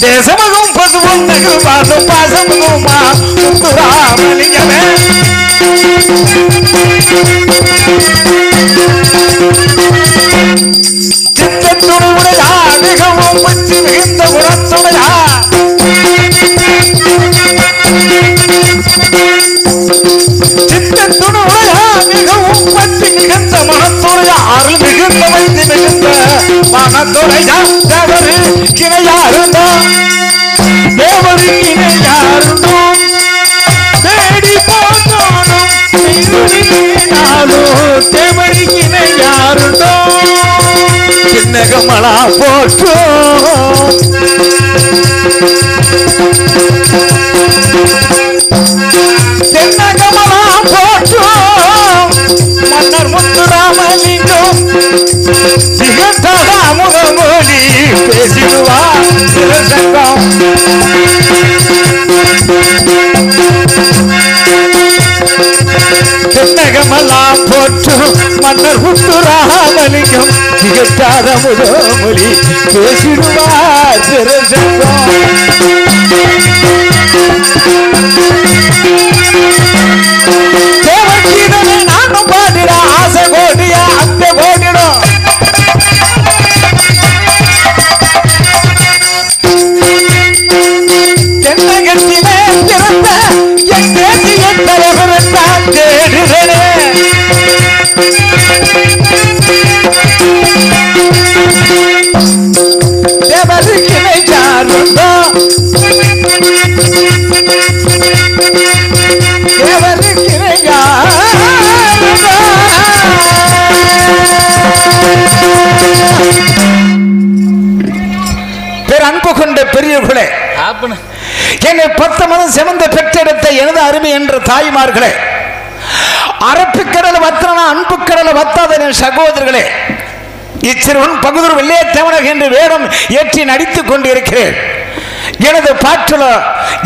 தேசமகும் பசுவும் நகர்வாலும் பாசமுமா முத்துராமலிங்கமே சித்தத்துடையா மிகவும் பற்றி மிகுந்த குணத்துடையா சித்தத்துடையா மிகவும் பற்றி மிகுந்த மனத்துடையா அருள் மிகுந்த வைத்து மிகுந்த மனத்துடையா தேவரு கிணையாருந்தோ தேவரு கிணையாருந்தோ தேடி போனோனும் தேவரு கிணையாருந்தோ சின்னகமலா போற்றோ சின்னகமலா போற்றோ மன்னர் முத்துராமலிங்கம் முகமொழி பேசிடுவா சிவசங்கம் சின்னகமெல்லாம் போற்று மன்னர் முத்துராமலிங்கம் திகட்டாத முகமொழி பேசிடுவா சிவசங்கம் தேவகீதனை நானும் பாடிட ஆசை கோடியா அந்த கோடிடும் தென்னகத்திலே பிறந்த என் தேசிய தலைவரை தான் தேடுகிறேன் தேவருக்கினை சார்ந்தோ தேவருக்கினை அன்பு கொண்ட பெரியவர்களே, என்னை 10 மாதம் செமந்த பெற்றெடுத்த எனது அருமை என்ற தாய்மார்களே, அரபிக்கடல் வத்தன அன்பு கடலை வத்தாத என் சகோதரர்களே, இச்சிறுவன் பகுதூர் வெள்ளையத்தேவனக என்று வேடம் ஏற்றி நடித்துக் கொண்டிருக்கிறேன். எனது பாற்றுல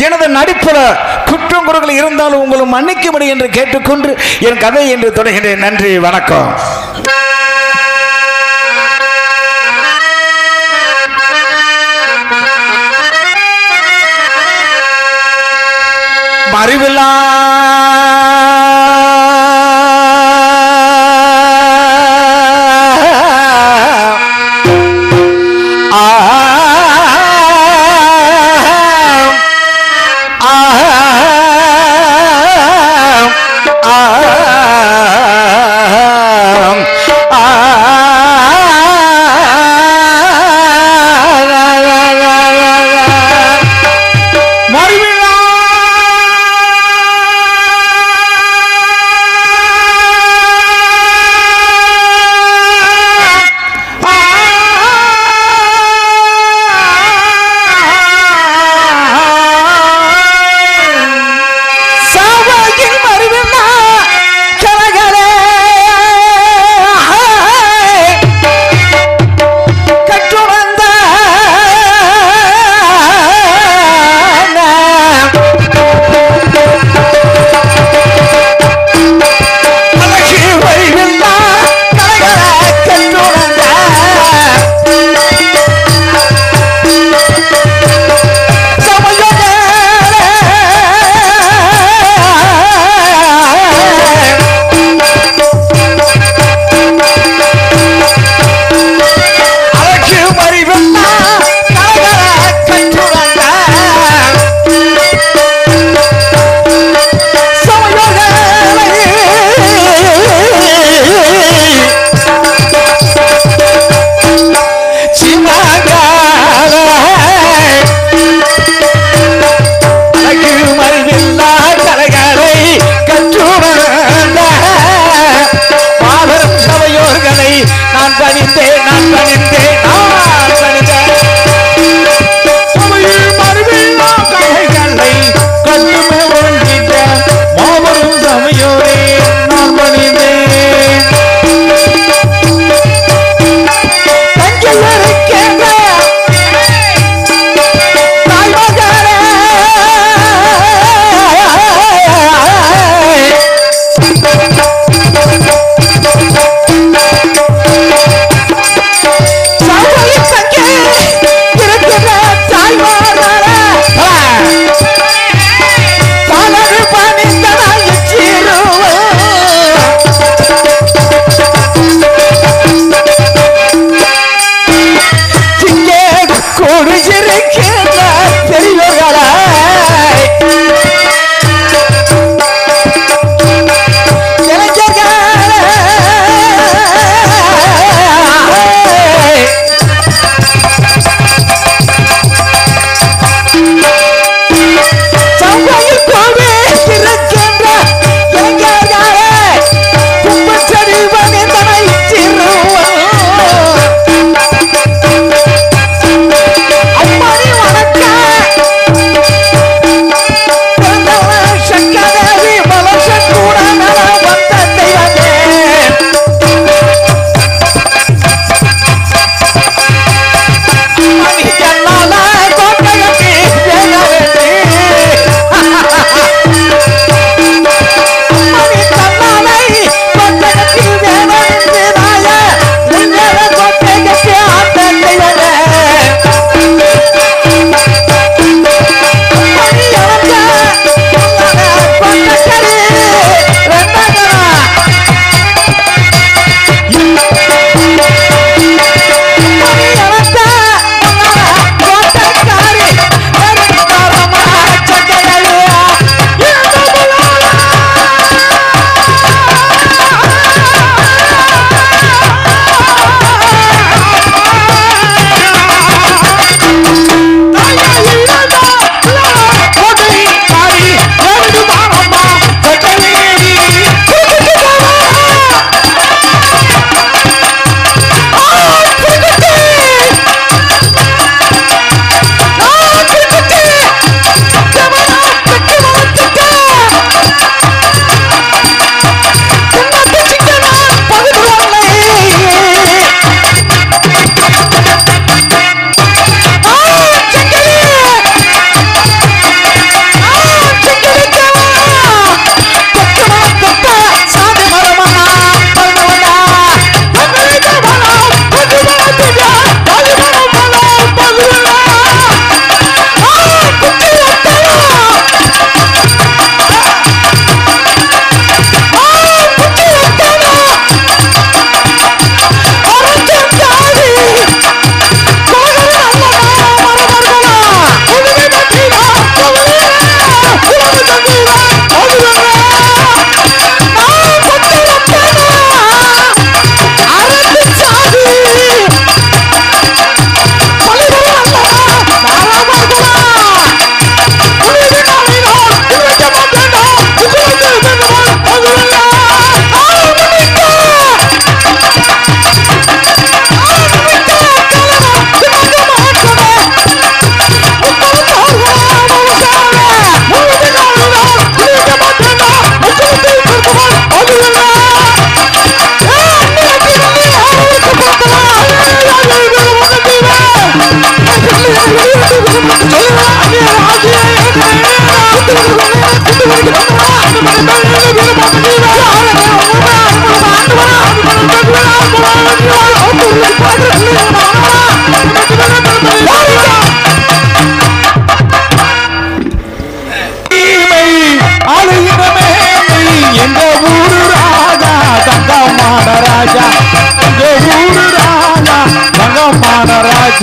எனது நடிப்புல குற்றம் குறைகள் இருந்தாலும் உங்களை மன்னிக்க முடியும் என்று கேட்டுக்கொண்டு என் கதை என்று தொடர்கிறேன். நன்றி, வணக்கம். அறிவில்லா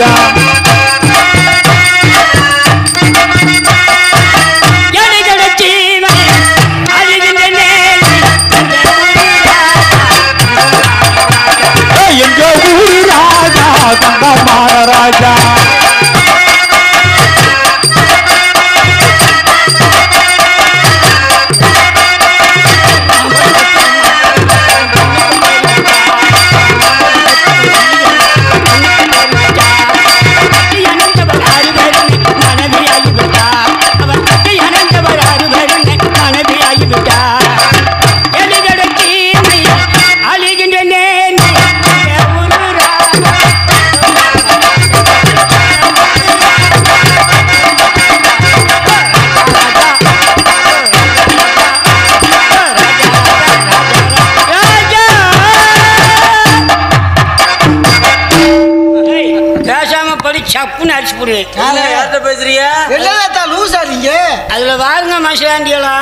ராஜா எங்க ஊரு ராஜா தங்கமான ராஜா சப்புன்னு அடிச்சு போடுவேன். பேசுறியா லூசா நீங்க? அதுல வாருங்க மசாண்டிகளா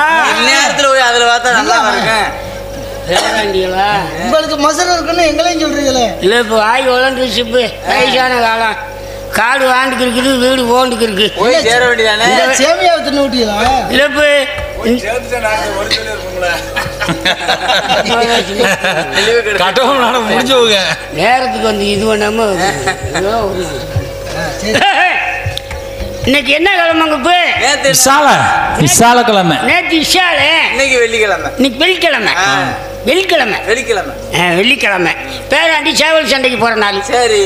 நேரத்துல போய் அதுல பார்த்தா நல்லா பாருங்க. உங்களுக்கு மசாலா இருக்குன்னு எங்களையும் சொல்றீங்களே. இல்ல இப்போ வாய் வளர்ந்துருச்சு. இப்போ வயசான காலம், காடு வாண்டுக்கு இருக்குது, வீடு ஓண்டுக்கு இருக்கு. போய் சேர வேண்டியதானே. சேமியாவை தின்னு விட்டீங்களா? இல்ல இப்போ முடிஞ்சவங்க நேரத்துக்கு வந்து இது பண்ணாம இன்னைக்கு என்ன கிழமைங்க? விசால கிழமை. நேற்று இஷால, இன்னைக்கு வெள்ளிக்கிழமை. இன்னைக்கு வெள்ளிக்கிழமை. வெள்ளிக்கிழமை பேராண்டி சேவல் சண்டைக்கு போற நாள். சரி,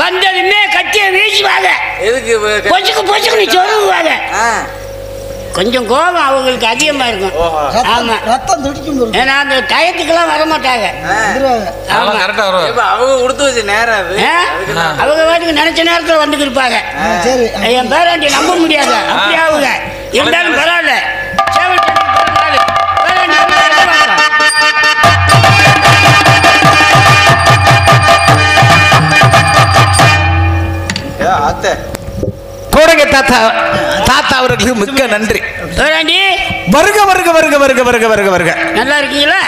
வந்ததுமே கத்திய வீசுவாங்க. எதுக்கு? பொச்சுக்கு சொல்லுவாங்க. கொஞ்சம் கோபம் அவங்களுக்கு அதிகமா இருக்கும். ஆமா, ரத்தம் துடிக்கும். ஏன்னா அந்த டயத்துக்கெல்லாம் வரமாட்டாங்க. அவங்க கொடுத்து வச்ச நேரம் அவங்க வாட்டுக்கு நினைச்ச நேரத்தில் வந்துட்டு இருப்பாங்க. என் பேராண்டி நம்ப முடியாது. அப்படி ஆகுங்க. இருந்தாலும் பரவாயில்ல. சேவல் கோடங்க தாத்தா அவர்களுக்கு மிக்க நன்றி. வருக வருக வருக வருக வருக வருக வருக. நல்லா இருக்கீங்களா?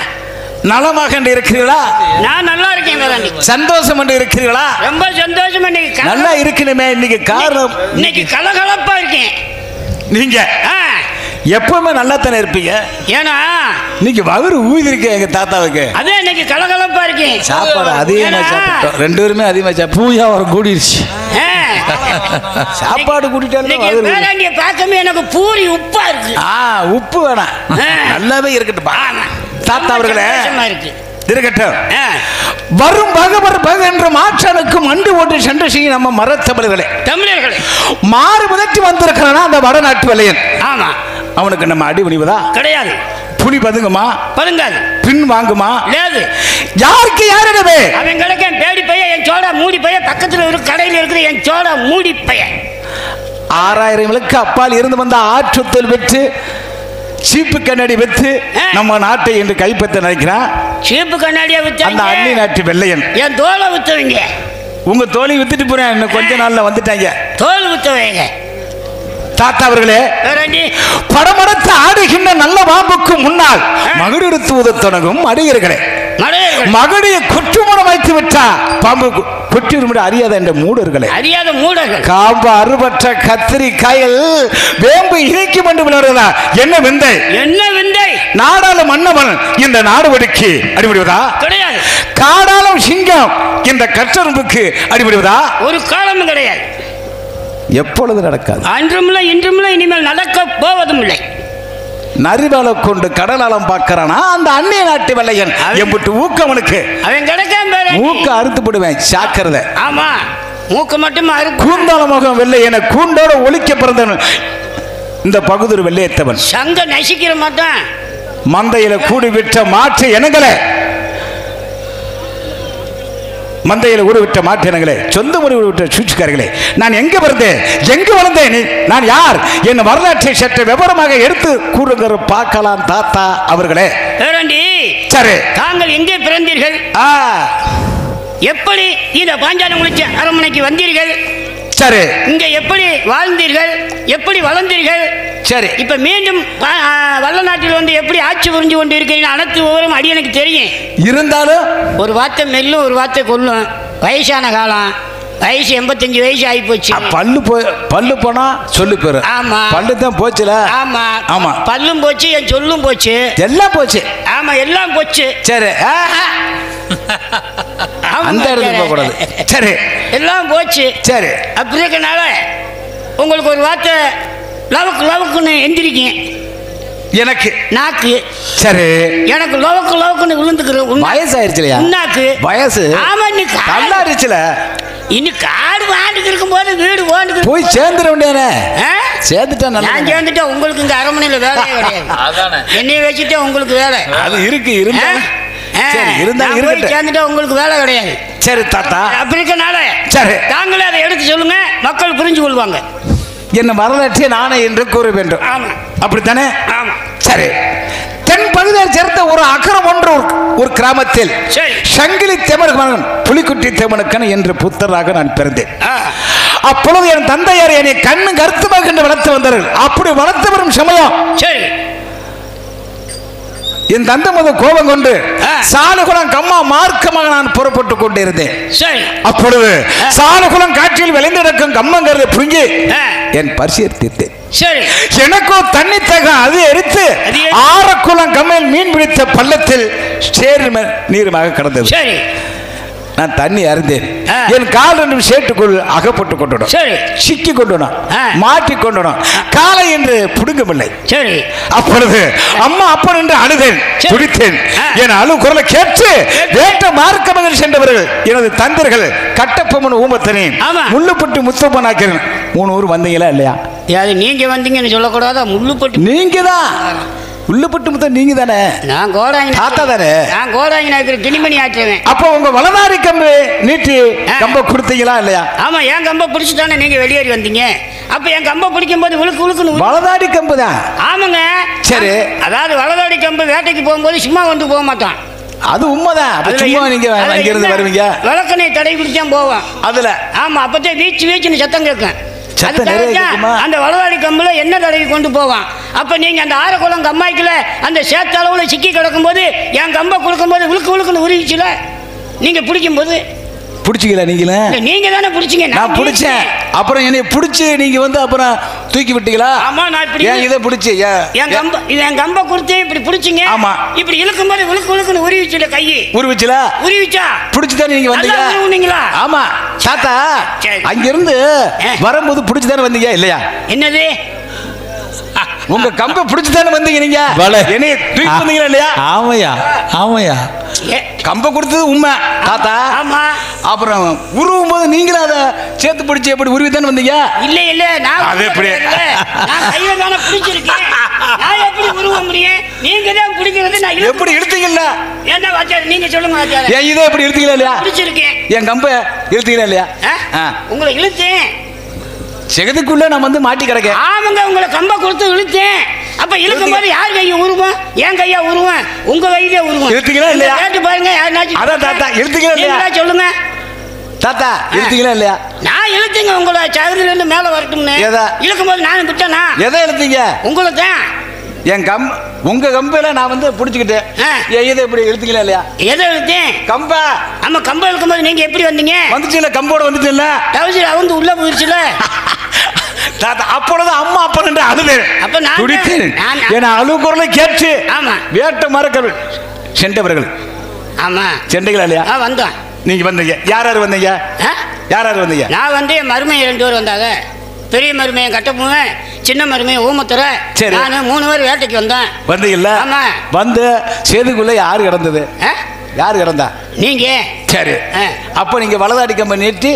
நலமாக இருக்கிறீர்களா? நான் நல்லா இருக்கேன். சந்தோஷம் இருக்கிறீர்களா? ரொம்ப சந்தோஷம். நல்லா இருக்கணுமே. இன்னைக்கு காரணம், இன்னைக்கு கலகலப்பா இருக்கேன். நீங்க எப்பவுமே நல்லா தானே இருப்பீங்க. ஏன்னா இன்னைக்கு வகுறு ஊதி இருக்கு எங்க தாத்தாவுக்கு. அதே இன்னைக்கு கலகலப்பா இருக்கேன். சாப்பாடு அதிகமா சாப்பிட்டோம். ரெண்டு பேருமே அதிகமா பூயா வர கூடிருச்சு. சாப்பாடு கூட்டிட்டு பார்க்கவே எனக்கு பூரி உப்பா இருக்கு. உப்பு வேணாம், நல்லாவே இருக்கட்டும். தாத்தா அவர்களே இருக்கட்டும். வரும் பகவர் என்ற மாற்றனுக்கும் அண்டு ஓட்டு சென்று செய்யும் நம்ம மரத்தமிழர்களே மாறு முதற்றி வந்திருக்கிறானா அந்த வடநாட்டு வலையன். ஆமா, அவனுக்கு நம்ம அடி பணிவதா கிடையாது. புலி பதுங்குமா? பதுங்காது. பின் வாங்குமா? லேது. யாருக்கு யாரிடவே அவன் கிடைக்க பேடி பையன், என் சோடா மூடி பையன் பக்கத்தில் ஒரு கடையில் இருக்கிற என் சோடா மூடி பையன் 6000 அப்பால் இருந்து வந்த ஆற்றுத்தல் பெற்று சீப்பு கண்ணாடி வித்து நம்ம நாட்டை என்று கைப்பற்ற நினைக்கிறான். சீப்பு கண்ணாடியை வித்து அந்த அள்ளி நாட்டு வெள்ளையன் என் தோலை வித்துவீங்க. உங்க தோலை வித்துட்டு போறேன். இன்னும் கொஞ்ச நாள்ல வந்துட்டாங்க. தோல் வித்துவீங்க. தாத்தா அவர்களே, படமடத்து ஆடுகின்ற நல்ல பாம்புக்கு முன்னால் மகுடெடுத்து தொடங்கும் அடிகர்களே, மகடியை குற்றுமணம் வைத்து விட்டா பாம்பு குற்றிருமிட அறியாத என்ற மூடர்களே, அறியாத மூடர்கள், காம்பு அறுபற்ற கத்திரிக்காயில் வேம்பு இணைக்கும் என்று விளையாடுவதா என்ன விந்தை? என்ன விந்தை? நாடாளும் மன்னவன் இந்த நாடு ஒடுக்கி அடிபடுவதா கிடையாது. காடாலும் சிங்கம் இந்த கற்றரும்புக்கு அடிபடுவதா ஒரு காலமும் கிடையாது. எப்பொழுது நடக்காது. அன்றுமில்லை இன்றுமில்லை இனிமேல் நடக்க போவதும் இல்லை. நரிவாளை கொண்டு கடலாலம் பார்க்கறானா அந்த அந்நிய நாட்டு வெள்ளையன். எம்பிட்டு ஊக்கவனுக்கு அவன் கிடைக்காம மூக்க அறுத்து போடுவேன். சாக்கிறத. ஆமா, மூக்க மட்டும் கூந்தாள முகம் வெள்ளையன கூண்டோட ஒழிக்க பிறந்தவன் இந்த பகுதூர் வெள்ளையத்தவன். சங்க நசிக்கிற மாட்டான். மந்தையில கூடி விட்ட மாற்று இனங்களே, மந்தையில ஊடு விட்ட மாற்றினங்களே, சொந்த முறை விட்ட சூழ்ச்சிக்காரர்களே, நான் எங்க பிறந்தேன், எங்க வளர்ந்தேன், நான் யார், என் வரலாற்றை சற்று விவரமாக எடுத்து கூறுகிற பார்க்கலாம் தாத்தா அவர்களே. சரி, தாங்கள் எங்கே பிறந்தீர்கள்? எப்படி இந்த பாஞ்சாலங்குறிச்சி அரண்மனைக்கு வந்தீர்கள்? சரி, இங்க எப்படி வாழ்ந்தீர்கள், எப்படி வளர்ந்தீர்கள்? சரி, இப்ப மீண்டும் வல்ல நாட்டில் வந்து எப்படி ஆட்சி புரிஞ்சு கொண்டு இருக்கீங்க அனைத்து விவரம் அடி எனக்கு தெரியும். இருந்தாலும் ஒரு வார்த்தை மெல்லும் ஒரு வார்த்தை கொல்லும். வயசான காலம் வயசு 85 வயசு ஆகி போச்சு. பல்லு போனா சொல்லு பேரு. ஆமா பல்லு தான் போச்சுல. ஆமா ஆமா பல்லும் போச்சு, என் சொல்லும் போச்சு, எல்லாம் போச்சு. ஆமா எல்லாம் போச்சு. சரி அந்த இடத்துக்கு போக கூடாது. சரி எல்லாம் போச்சு. சரி அப்படி இருக்கனால உங்களுக்கு ஒரு வார்த்தை லவக்கு லவக்குன்னு எந்திரிக்கேன் எனக்கு நாக்கு. சரி எனக்கு லவக்கு லவக்குன்னு விழுந்துக்கிறேன். வயசு ஆயிடுச்சுலையா? உன்னாக்கு வயசு ஆமா நீ நல்லா இருச்சுல. இன்னும் காடு வாண்டுக்கு இருக்கும் போது வீடு வாண்டுக்கு போய் சேர்ந்துட வேண்டியதானே? சேர்ந்துட்டா நல்லா. நான் சேர்ந்துட்டா உங்களுக்கு இங்க அரண்மனையில வேலையே கிடையாது. என்னைய வச்சுட்டா உங்களுக்கு வேலை அது இருக்கு. இருந்தா சேர்ந்துட்டா உங்களுக்கு வேலை கிடையாது. சரி தாத்தா அப்படி இருக்கனால சரி தாங்களே அதை எடுத்து சொல்லுங்க, மக்கள் புரிஞ்சு கொள்வாங்க. என்ன வரலாற்றை நானே என்று கூற வேண்டும். ஆமா அப்படித்தானே? ஆமா சரி. தென் பகுதியில் சேர்ந்த ஒரு அகரம் ஒன்று ஒரு கிராமத்தில் சங்கிலி தேமனுக்கு மகன் புலிக்குட்டி தேமனுக்கன் என்று புத்தராக நான் பிறந்தேன். அப்பொழுது என் தந்தையார் என்னை கண்ணு கருத்துமாக என்று வளர்த்து வந்தார்கள். அப்படி வளர்த்து வரும் சமயம் என் தந்தை போது கோபம் கொண்டு சாலுகுளம் கம்மா மார்க்கமாக நான் புறப்பட்டு கொண்டிருந்தேன். அப்பொழுது சாலுகுளம் காட்சியில் விளைந்திருக்கும் கம்மங்கிறதை புரிஞ்சு என் பரிசை தீர்த்தேன். எனக்கோ தண்ணி தக அது எரித்து ஆரக்குளம் கம்மையில் மீன் பிடித்த பள்ளத்தில் சேறு நீருமாக கடந்தது. நான் தண்ணி அறிந்தேன். என் கால் ரெண்டும் சேட்டுக்குள் அகப்பட்டு கொண்டோம், சிக்கி கொண்டோம், மாட்டி கொண்டோம். காலை என்று புடுங்கவில்லை. அப்பொழுது அம்மா அப்பன் என்று அழுதேன், துடித்தேன். என் அழு குரலை கேட்டு வேட்ட மார்க்கமகள் சென்றவர்கள் எனது தந்தர்கள் கட்டப்பொம்மன் ஊமத்தனேன் முள்ளுப்பட்டு முத்தப்பனாக்கிறேன். 3 ஊர் வந்தீங்களா இல்லையா? நீங்க வந்தீங்கன்னு சொல்லக்கூடாதா? முள்ளுப்பட்டு நீங்க தான். உள்ளுப்பட்டு முத்த நீங்க தானே? நான் கோடாங்கி தாத்தா தானே? நான் கோடாங்கி நாய்க்கு துணிமணி ஆற்றுவேன். அப்போ உங்க வலதாரி கம்பு நீட்டி கம்ப கொடுத்தீங்களா இல்லையா? ஆமா என் கம்ப பிடிச்சி தானே நீங்க வெளியேறி வந்தீங்க. அப்ப என் கம்ப பிடிக்கும் போது உழுக்கு உழுக்குன்னு வலதாடி கம்பு தான். ஆமாங்க. சரி அதாவது வலதாடி கம்பு வேட்டைக்கு போகும்போது சும்மா வந்து போக மாட்டான். அது உண்மைதான். சும்மா நீங்க அங்கிருந்து வருவீங்க, விளக்கனை தடை பிடிச்சான் போவான் அதுல. ஆமா அப்பத்தே வீச்சு வீச்சுன்னு சத்தம் கேட்கும். அந்த வலவாடி கம்புல என்ன தடவி கொண்டு போவான். அப்ப நீங்க அந்த ஆரக்குளம் கம்மாய்க்குல அந்த சேத்தளவுல சிக்கி கிடக்கும் போது என் கம்ப குளுக்கும் போது உழுக்கு உழுக்குன்னு உருவிச்சுல நீங்க பிடிக்கும் போது பிடிச்சிக்கல. நீங்க தானே பிடிச்சிங்க. நான் பிடிச்சேன். அப்புறம் என்னை பிடிச்சி நீங்க வந்து அப்புறம் தூக்கி விட்டீங்களா? ஆமா நான் இப்படி இதை பிடிச்சி என் கம்ப கொடுத்து இப்படி பிடிச்சிங்க. ஆமா இப்படி இழுக்கும் போது உழுக்கு உழுக்குன்னு உருவிச்சுல கையை உருவிச்சுல உருவிச்சா பிடிச்சுதானே நீங்க வந்தீங்களா? ஆமா தாத்தா அங்கிருந்து வரும்போது பிடிச்சுதானே வந்தீங்க இல்லையா? என்னது உங்க கம்ப பிடிச்சுதானே வந்தீங்க நீங்க? என்னைய தூக்கி வந்தீங்களா இல்லையா? ஆமையா ஆமையா கம்ப கொடுத்தது உண்மை தாத்தா. ஆமா அப்புறம் உருவும் போது நீங்களும் அதை சேர்த்து பிடிச்சி எப்படி உருவி தானே வந்தீங்க? இல்ல இல்ல நான் அது எப்படி நான் கையில தானே பிடிச்சிருக்கேன். நான் எப்படி உருவ முடியும்? நீங்க தான் பிடிக்கிறது. நான் எப்படி இழுத்தீங்கல்ல? என்ன வாத்தியார் நீங்க சொல்லுங்க வாத்தியார். ஏன் இதை எப்படி இழுத்தீங்களா இல்லையா? பிடிச்சிருக்கேன். என் கம்ப இழுத்தீங்களா இல்லையா? உங்களை இழுத்தேன். செகதுக்குள்ள நான் வந்து மாட்டி கிடக்கேன். ஆமாங்க உங்களை கம்ப கொடுத்து இழுத்தேன். அப்ப இழுக்கும் போது யார் கையை உருவம்? என் கையா உருவம்? உங்க கையிலே உருவம். இழுத்தீங்களா இல்லையா? கேட்டு பாருங்க யாருனாச்சும். அதான் தாத்தா இழுத்தீங்களா இல்லையா? சொல்லுங்க தாத்தா இழுத்தீங்களா இல்லையா? நான் இழுத்தீங்க உங்களை சகதுல இருந்து மேல வரட்டும்னு. இழுக்கும் போது நானும் விட்டேனா? எதை இழுத்தீங்க? உங்களை தான். என் உங்க கம்பையில நான் வந்து பிடிச்சுக்கிட்டேன். இதை எப்படி இழுத்தீங்களா இல்லையா? எதை இழுத்தேன்? கம்பா. ஆமா கம்ப இழுக்கும் போது நீங்க எப்படி வந்தீங்க? வந்துச்சுல கம்போட வந்துச்சுல்ல. டவுசர் அவங்க உள்ள போயிருச்சுல. தாத்தா அப்பொழுது அம்மா அப்பா என்று அழுதேன். அப்ப நான் துடித்தேன். என அழு குரலை கேட்டு ஆமா வேட்ட மரக்கல் சென்றவர்கள். ஆமா சென்றீங்களா இல்லையா? வந்தோம். நீங்க வந்தீங்க. யார் யார் வந்தீங்க? யார் யார் வந்தீங்க? நான் வந்து என் மருமையை 2 பேர் வந்தாங்க. பெரிய மருமையை கட்டப்போவேன், சின்ன மருமையை ஊமத்துறை. நான் 3 பேர் வேட்டைக்கு வந்தேன். வந்தீங்கல்ல? ஆமா வந்து சேதுக்குள்ள யாரு கிடந்தது? யாரு கிடந்தா? நீங்க. சரி அப்ப நீங்க வலதாடி கம்ப நீட்டி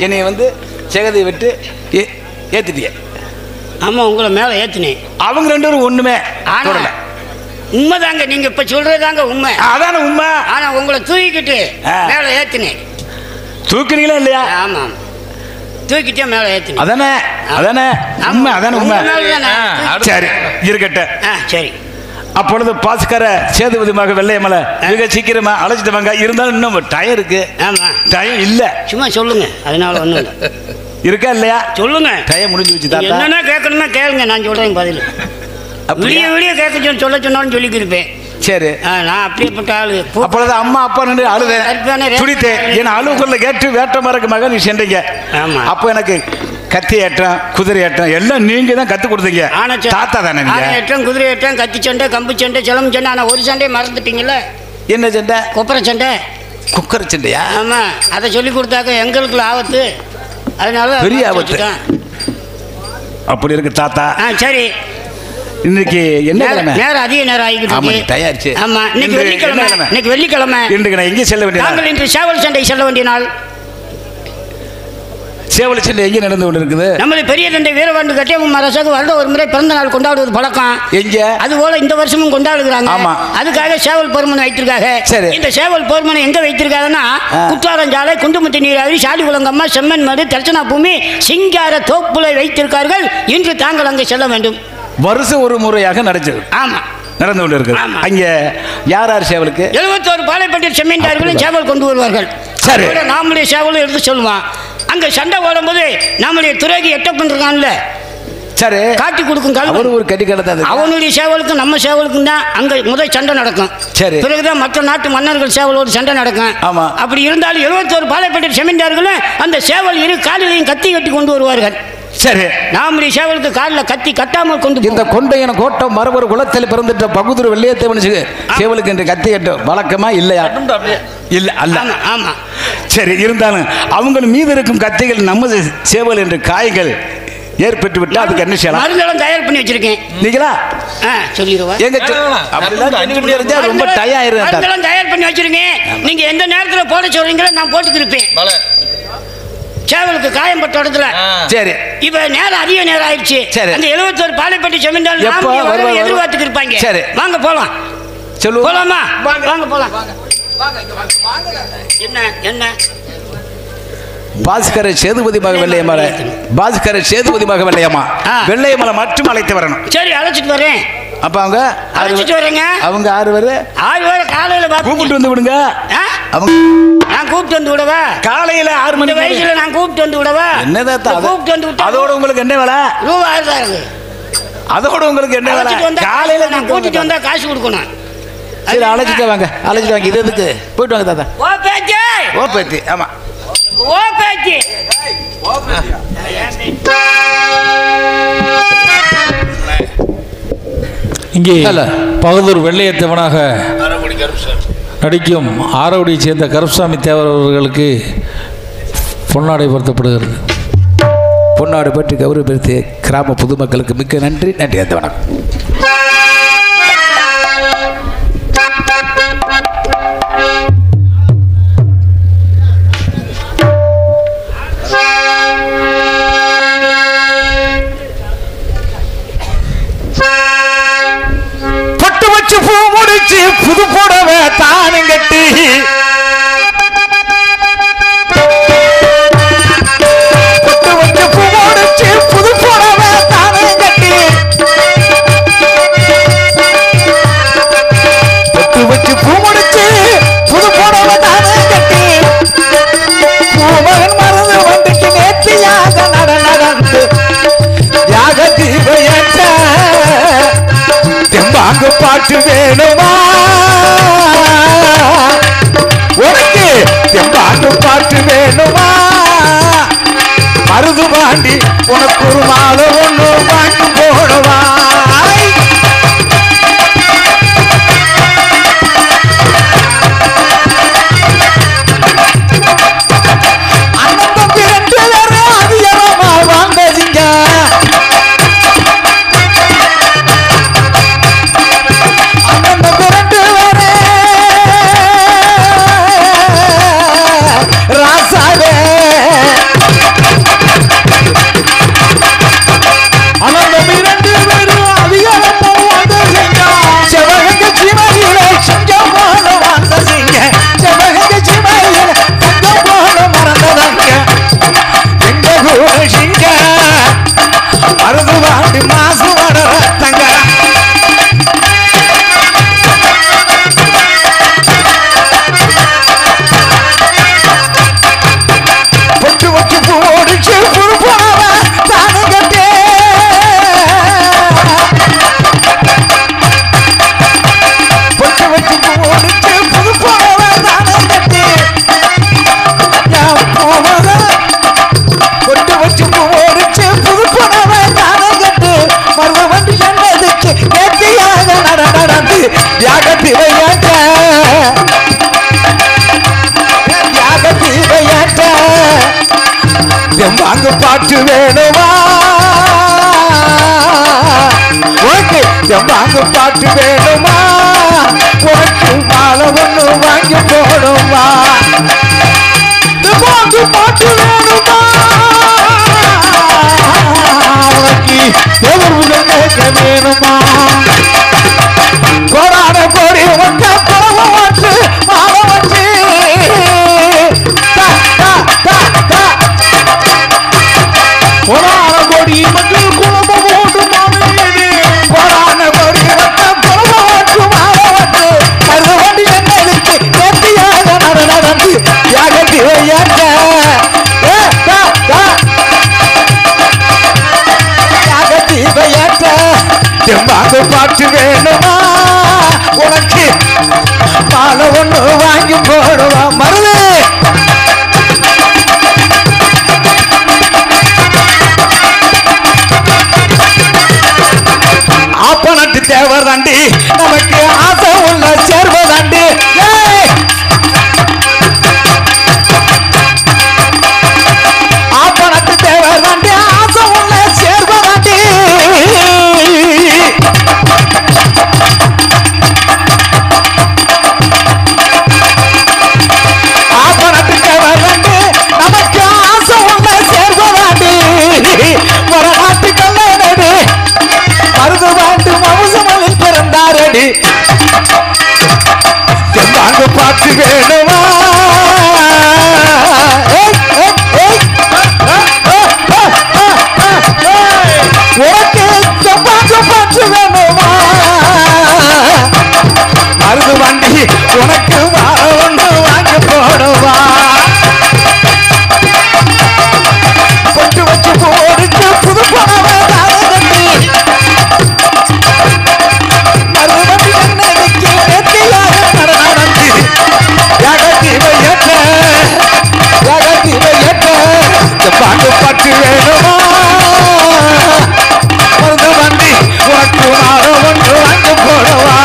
என்னை வந்து செகதை விட்டு ஏத்திட்டிய. ஆமா உங்களை மேல ஏத்தினேன். அவங்க 2 பேரும் ஒண்ணுமே தொடல. உண்மைதாங்க நீங்க இப்ப சொல்றதாங்க உண்மை. அதான உண்மை. ஆனா உங்களை தூக்கிட்டு மேல ஏத்தினேன். தூக்குறீங்களா இல்லையா? ஆமா தூக்கிட்டே மேல ஏத்தினேன். அதானே அதானே உண்மை. அதானே உண்மை. சரி இருக்கட்டும். சரி அப்பொழுது பாஸ்கர சேதுபதி மக வெள்ளையமலை மிக சீக்கிரமா அழைச்சிட்டு வாங்க. இருந்தாலும் இன்னும் டைம் இருக்கு. ஆமா டைம் இல்ல. சும்மா சொல்லுங்க. அதனால ஒண்ணும் இருக்கா இல்லையா? சொல்லுங்க. டைம் முடிஞ்சு வச்சு தாத்தா. என்னன்னா கேட்கணுமா கேளுங்க. நான் சொல்றேன் பதில். விடிய விடிய கேட்க சொல்ல சொன்னாலும் சொல்லிக்கிருப்பேன். சரி. நான் அப்படியேப்பட்ட ஆளு. அப்பொழுது அம்மா அப்பா நின்று அழுதேன், துடித்தேன். என் அழுகுள்ள கேட்டு வேட்டமாருக்கு மகன் நீ சென்றீங்க. அப்போ எனக்கு கத்தி ஏற்றம், குதிரை ஏற்றம் எல்லாம் நீங்க தான் கத்து கொடுத்தீங்க. தாத்தா தானே நீங்க? ஏற்றம், குதிரை ஏற்றம், கத்தி சண்டை, கம்பு சண்டை, சிலம்பு சண்டை. ஆனா ஒரு சண்டையை மறந்துட்டீங்கல்ல. என்ன சண்டை? கொப்பரை சண்டை. குக்கர் சண்டையா? ஆமா, அதை சொல்லி கொடுத்தாக்க எங்களுக்கு ஆபத்து. அதனால பெரிய ஆபத்து. அப்படி இருக்கு தாத்தா. சரி, இன்னைக்கு என்ன கிழமை? நேரம் அதிக நேரம் ஆகிக்கிட்டு தயாரிச்சு. ஆமா, இன்னைக்கு வெள்ளிக்கிழமை. இன்னைக்கு வெள்ளிக்கிழமை. இன்றைக்கு நான் எங்கே செல்ல வேண்டிய நாள்? இன்று சேவல் சண்டை செல்ல வேண்டிய நாள். சேவல் சண்டை எங்கே நடந்து கொண்டு இருக்குது? நம்மளை பெரிய தந்தை வீரபாண்டு கட்டியம்மன் அரசாக வருடம் ஒரு முறை பிறந்த நாள் கொண்டாடுவது பழக்கம். எங்க? அது போல இந்த வருஷமும் கொண்டாடுகிறாங்க. ஆமா, அதுக்காக சேவல் பொறுமனை வைத்திருக்காங்க. சரி, இந்த சேவல் பொறுமனை எங்க வைத்திருக்காங்கன்னா குற்றாலஞ்சாலை, குண்டுமுத்தி நீராவி, சாலிகுளங்கம்மா, செம்மன் மடு, தர்ச்சனா பூமி, சிங்கார தோப்புல வைத்திருக்கார்கள். இன்று தாங்கள் அங்கே செல்ல வேண்டும். வருஷம் ஒரு முறையாக நடந்தது. ஆமா, நடந்து கொண்டு இருக்கு. அங்க யார் யார் சேவலுக்கு? 71 பாலைப்பட்டி செம்மீன்தார்களும் சேவல் கொண்டு வருவார்கள். சரி, நாமளுடைய சேவலும் எடுத்து சொல்லுவான். அங்க சண்டை ஓடும்போது நம்முடைய துறைக்கு எட்டப்பட்டிருக்கான்ல, சரி, காட்டி கொடுக்கும் அவரு ஒரு கட்டி கடத்தாது. அவனுடைய சேவலுக்கும் நம்ம சேவலுக்கும் தான் அங்க முதல் சண்டை நடக்கும். சரி, பிறகுதான் மற்ற நாட்டு மன்னர்கள் சேவலோடு சண்டை நடக்கும். ஆமா, அப்படி இருந்தாலும் 71 பாலைப்பட்டி செம்மீன்தார்களும் அந்த சேவல் இரு காலிலையும் கத்தி கட்டி கொண்டு வருவார்கள். சரி, நாமளுடைய சேவலுக்கு காலில் கத்தி கட்டாமல் கொண்டு. இந்த கொண்டையன கோட்டம் மரபொரு குலத்தில் பிறந்துட்ட பகுதிர் வெள்ளையத்தேவன் சேவலுக்கு என்று கத்தி கட்டும் வழக்கமா இல்லையா? இல்ல அல்ல. ஆமா, சரி, இருந்தாலும் அவங்க மீது இருக்கும் கத்திகள் நமது சேவல் என்று காயங்கள் ஏற்பட்டு விட்டா அதுக்கு என்ன செய்யலாம்? மருந்தெல்லாம் தயார் பண்ணி வச்சிருக்கேன். நீங்களா சொல்லிடுவா ரொம்ப டயர்ட் தயார் பண்ணி வச்சிருக்கேன். நீங்க எந்த நேரத்தில் போட சொல்றீங்களோ நான் போட்டுக்கிருப்பேன். சேவலுக்கு காயம் பட்ட இடத்துல. சரி, இப்ப நேரம் அதிக நேரம் ஆயிடுச்சு. சரி, அந்த 71 பாலைப்பட்டி செம்மீன்தாள் எதிர்பார்த்துக்கு இருப்பாங்க. சரி, வாங்க போலாம். சொல்லு, போலாமா? வாங்க போலாம். என்ன என்ன பாஸ்கர சேதுபதி மக வெள்ளையம்மாள், பாஸ்கர சேதுபதி மக வெள்ளையம்மா வெள்ளையம்மாளை மட்டும் அழைத்து வரணும். சரி, அழைச்சிட்டு வரேன். அப்ப அவங்க அழைச்சிட்டு வரேங்க. அவங்க 6 பேர் காலையில கூப்பிட்டு வந்து விடுங்க. அவங்க நான் கூப்பிட்டு வந்து விடவா? காலையில 6 மணி வயசுல நான் கூப்பிட்டு வந்து விடவா? என்னதான் கூப்பிட்டு வந்து விட்டா அதோட உங்களுக்கு என்ன வேலை? ரூபா 1000. அதோட உங்களுக்கு என்ன வேலை? காலையில நான் கூட்டிட்டு வந்தா காசு கொடுக்கணும். சரி, அழைச்சிட்டு வாங்க, அழைச்சிட்டு வாங்க. இது எதுக்கு? போயிட்டு வாங்க தாத்தா. ஓ பேச்சி, ஓ பேச்சி. ஆமா, ஓ பேச்சி. இங்கே பகதூர் வெள்ளையத்தேவனாக நடிக்கும் ஆரோடியை சேர்ந்த கருப்சாமி தேவர் அவர்களுக்கு பொன்னாடை பொருத்தப்படுகிறது. பொன்னாடு பற்றி கௌரவப்படுத்திய கிராம பொதுமக்களுக்கு மிக்க நன்றி. நன்றி. அந்த வணக்கம். பொட்டு வச்சு பூ முடிச்சு புது புடவை தானும் கட்டி பொட்டு வச்சு பூ முடிச்சு புது புடவை தானும் கட்டி பட்டு வேணுமா உனக்கு மாலை ஒண்ணு வாங்கி போடுவா மருது ஆப்பனட்டு தேவர் தாண்டி நமக்கு ஆசை உள்ள சேர்வதாண்டி ஆப்பனட்டு தேவர் தாண்டி ஆசை உள்ள சேர்வதாண்டி ஆப்பனட்டு தேவர் தாண்டி நமக்கு ஆசை உள்ள சேர்வதாண்டி வரநாட்டு கல்லடி மருது வாண்டு மவுசமலில் பிறந்தாரடி செந்தாங்க பாட்டு வேணுமா உனக்கு செந்தாங்க பாட்டு வேணுமா மருது வாண்டி உனக்கு ஒண்ணு வாங்கி போடுவா பொட்டு வச்சு போடுச்சு புது பணவை தாரதண்டி மறுபடி என்னைக்கு நெத்தியாக நடந்து ஜகத்திவை ஏற்ற பாட்டு பாட்டு வேணுமா மருந்து வண்டி உனக்கு மாலை ஒன்று வாங்கி போடுவா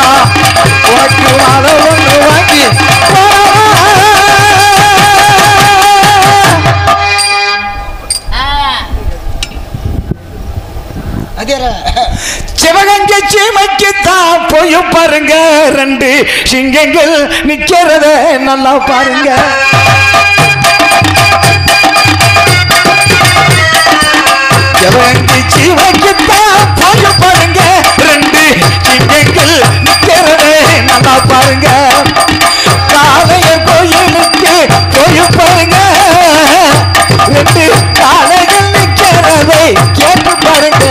உனக்கு மாலை ஒன்று வாங்கி சிவகங்கை சீமைக்குத்தான் போய் பாருங்க ரெண்டு சிங்கங்கள் நிக்கிறத நல்லா பாருங்க சிவகங்கை சீமைக்குத்தான் போய் பாருங்க ரெண்டு சிங்கங்கள் நிக்கிறத நல்லா பாருங்க காளையர் கோயிலுக்கு போய் பாருங்க ரெண்டு காளைகள் நிக்கிறதை கேட்டு பாருங்க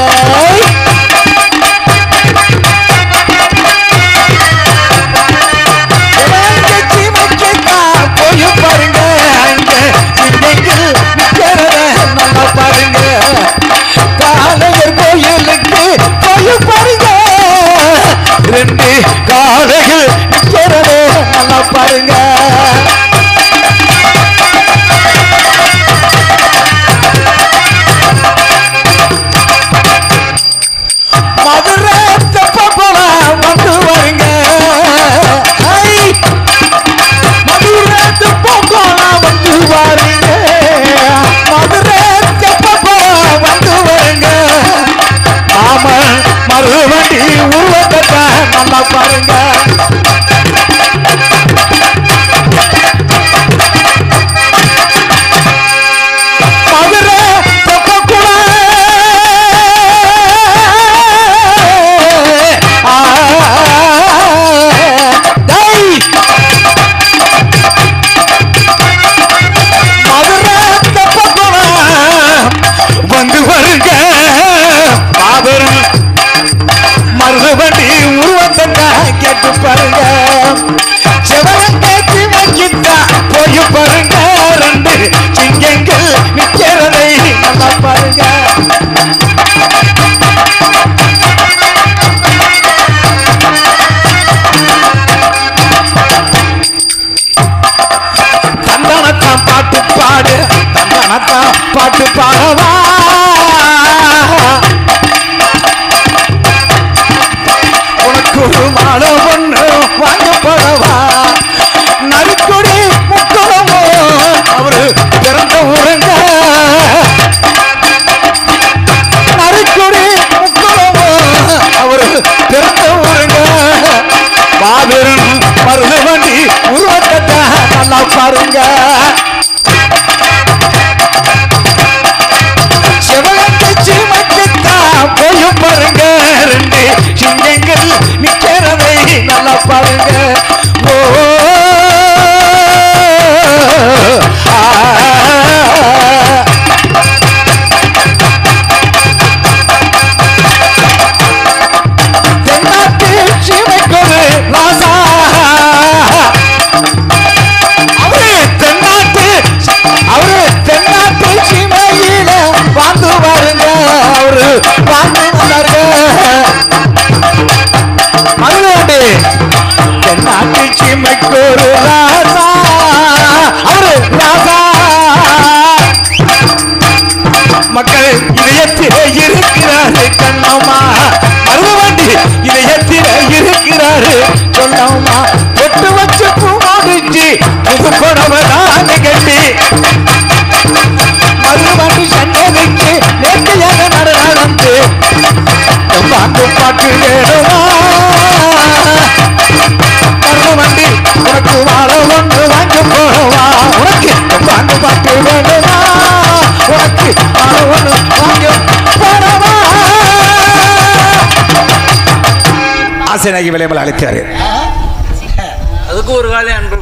ரெண்டு காளைகள் நிக்கிறதே நல்லா பாருங்க மதுரை தெப்பக்குள வந்து வருங்க மதுரை தெப்பக்குள வந்து பாருங்க மதுரை தெப்பக்குள வந்து வருங்க ஆமா மறுபடி உருவத்தை நல்லா பாருங்க மதுரை தெப்பக்குள மதுரை தெப்பக்குள வந்து வருங்க மாபெரும் மறுபடி உருவத்தை கேட்டு பாருங்க சிவகங்கை சீமைக்குத்தா போய் பாருங்க ரெண்டு சிங்கங்கள் நிக்கிறதை நல்லா பாருங்க தந்தனத்தான் பாட்டு பாடு தந்தனத்தான் பாட்டு பாடவா மாலை ஒன்று வாங்க போடவா நறுக்குடி முக்கலமோ அவரு பிறந்த ஊருங்க நறுக்குடி முக்கலமோ அவரு பிறந்த ஊருங்க மாபெரும் மருது வண்டி உருவத்தை நல்லா பாருங்க ஆசை நாகி விளையாமல் அழைத்தாரு. அதுக்கு ஒரு காலம் அன்பு